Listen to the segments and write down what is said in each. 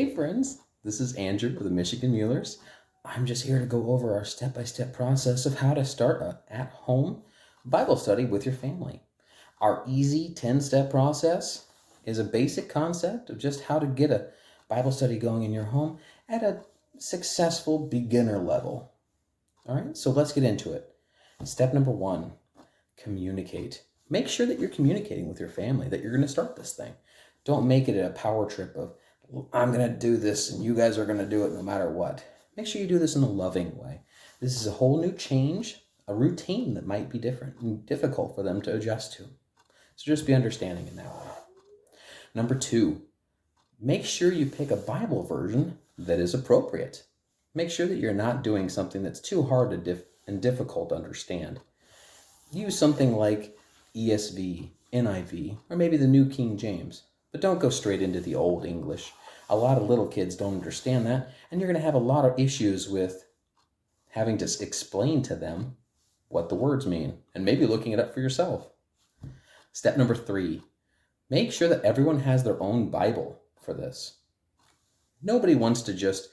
Hey friends, this is Andrew with the Michigan Muellers. I'm just here to go over our step-by-step process of how to start a at-home Bible study with your family. Our easy 10-step process is a basic concept of just how to get a Bible study going in your home at a successful beginner level. All right, so let's get into it. Step number 1, communicate. Make sure that you're communicating with your family that you're going to start this thing. Don't make it a power trip of, I'm going to do this and you guys are going to do it no matter what. Make sure you do this in a loving way. This is a whole new change, a routine that might be different and difficult for them to adjust to. So just be understanding in that way. Number 2, make sure you pick a Bible version that is appropriate. Make sure that you're not doing something that's too hard and difficult to understand. Use something like ESV, NIV, or maybe the New King James, but don't go straight into the Old English. A lot of little kids don't understand that, and you're going to have a lot of issues with having to explain to them what the words mean, and maybe looking it up for yourself. Step number 3, make sure that everyone has their own Bible for this. Nobody wants to just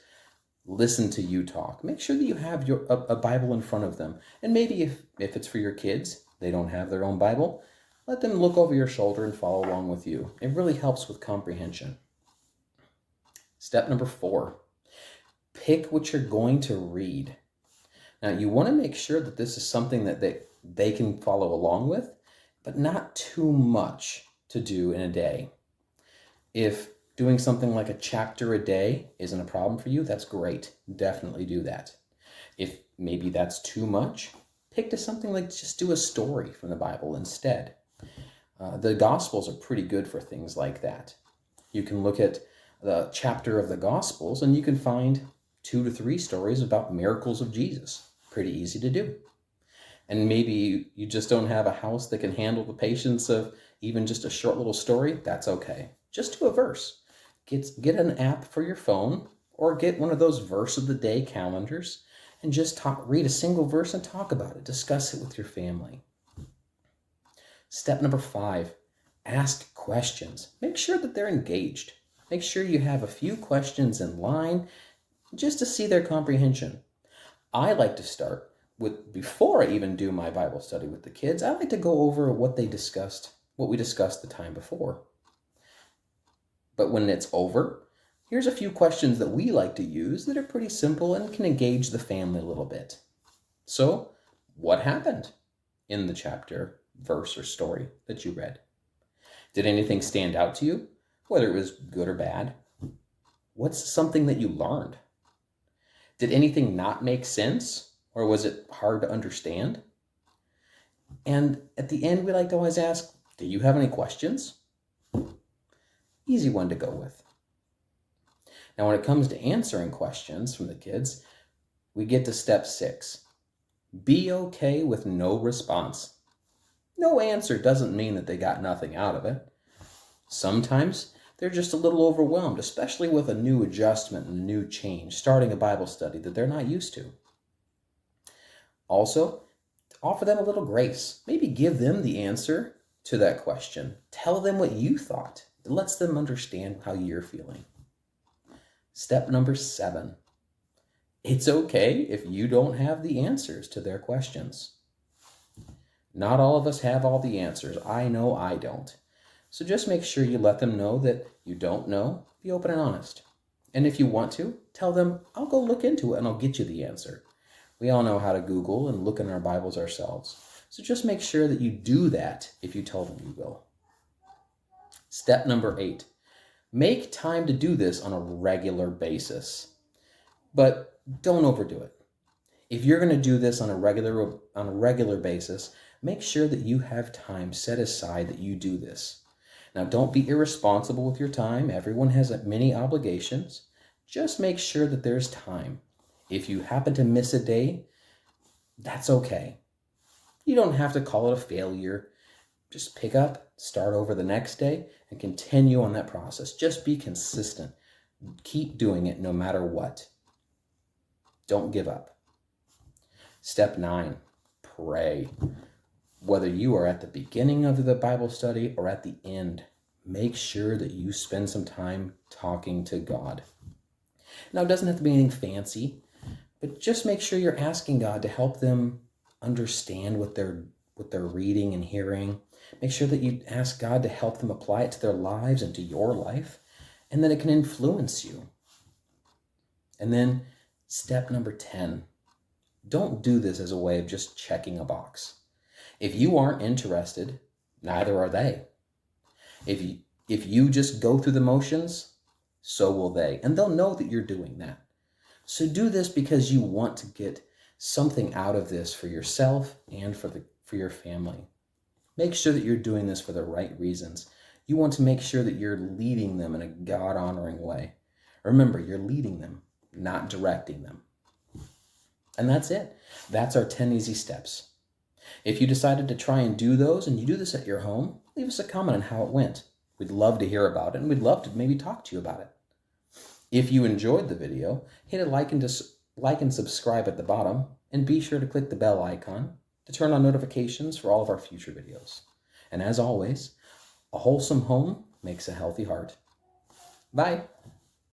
listen to you talk. Make sure that you have a Bible in front of them. And maybe if it's for your kids, they don't have their own Bible, let them look over your shoulder and follow along with you. It really helps with comprehension. Step number 4, pick what you're going to read. Now, you want to make sure that this is something that they can follow along with, but not too much to do in a day. If doing something like a chapter a day isn't a problem for you, that's great. Definitely do that. If maybe that's too much, pick to something like just do a story from the Bible instead. The Gospels are pretty good for things like that. You can look at the chapter of the Gospels and you can find 2 to 3 stories about miracles of Jesus. Pretty easy to do. And maybe you just don't have a house that can handle the patience of even just a short little story. That's okay. Just do a verse. Get an app for your phone or get one of those verse of the day calendars and just read a single verse and talk about it. Discuss it with your family. Step number 5, ask questions. Make sure that they're engaged. Make sure you have a few questions in line just to see their comprehension. I like to start with, before I even do my Bible study with the kids, I like to go over what we discussed the time before. But when it's over, here's a few questions that we like to use that are pretty simple and can engage the family a little bit. So, what happened in the chapter, verse, or story that you read? Did anything stand out to you, whether it was good or bad? What's something that you learned? Did anything not make sense, or was it hard to understand? And at the end, we like to always ask, do you have any questions? Easy one to go with. Now, when it comes to answering questions from the kids, we get to step 6. Be okay with no response. No answer doesn't mean that they got nothing out of it. Sometimes they're just a little overwhelmed, especially with a new adjustment and a new change, starting a Bible study that they're not used to. Also, offer them a little grace. Maybe give them the answer to that question. Tell them what you thought. It lets them understand how you're feeling. Step number 7. It's okay if you don't have the answers to their questions. Not all of us have all the answers. I know I don't. So just make sure you let them know that you don't know. Be open and honest. And if you want to, tell them, I'll go look into it and I'll get you the answer. We all know how to Google and look in our Bibles ourselves. So just make sure that you do that if you tell them you will. Step number 8, make time to do this on a regular basis, but don't overdo it. If you're going to do this on a regular basis, make sure that you have time set aside that you do this. Now, don't be irresponsible with your time. Everyone has many obligations. Just make sure that there's time. If you happen to miss a day, that's okay. You don't have to call it a failure. Just pick up, start over the next day, and continue on that process. Just be consistent. Keep doing it no matter what. Don't give up. Step 9, pray. Whether you are at the beginning of the Bible study or at the end, make sure that you spend some time talking to God. Now, it doesn't have to be anything fancy, but just make sure you're asking God to help them understand what they're reading and hearing. Make sure that you ask God to help them apply it to their lives and to your life, and that it can influence you. And then step number 10, don't do this as a way of just checking a box. If you aren't interested, neither are they. If you just go through the motions, so will they. And they'll know that you're doing that. So do this because you want to get something out of this for yourself and for your family. Make sure that you're doing this for the right reasons. You want to make sure that you're leading them in a God-honoring way. Remember, you're leading them, not directing them. And that's it. That's our 10 easy steps. If you decided to try and do those and you do this at your home, leave us a comment on how it went. We'd love to hear about it, and we'd love to maybe talk to you about it. If you enjoyed the video, hit a like and subscribe at the bottom, and be sure to click the bell icon to turn on notifications for all of our future videos. And as always, a wholesome home makes a healthy heart. Bye.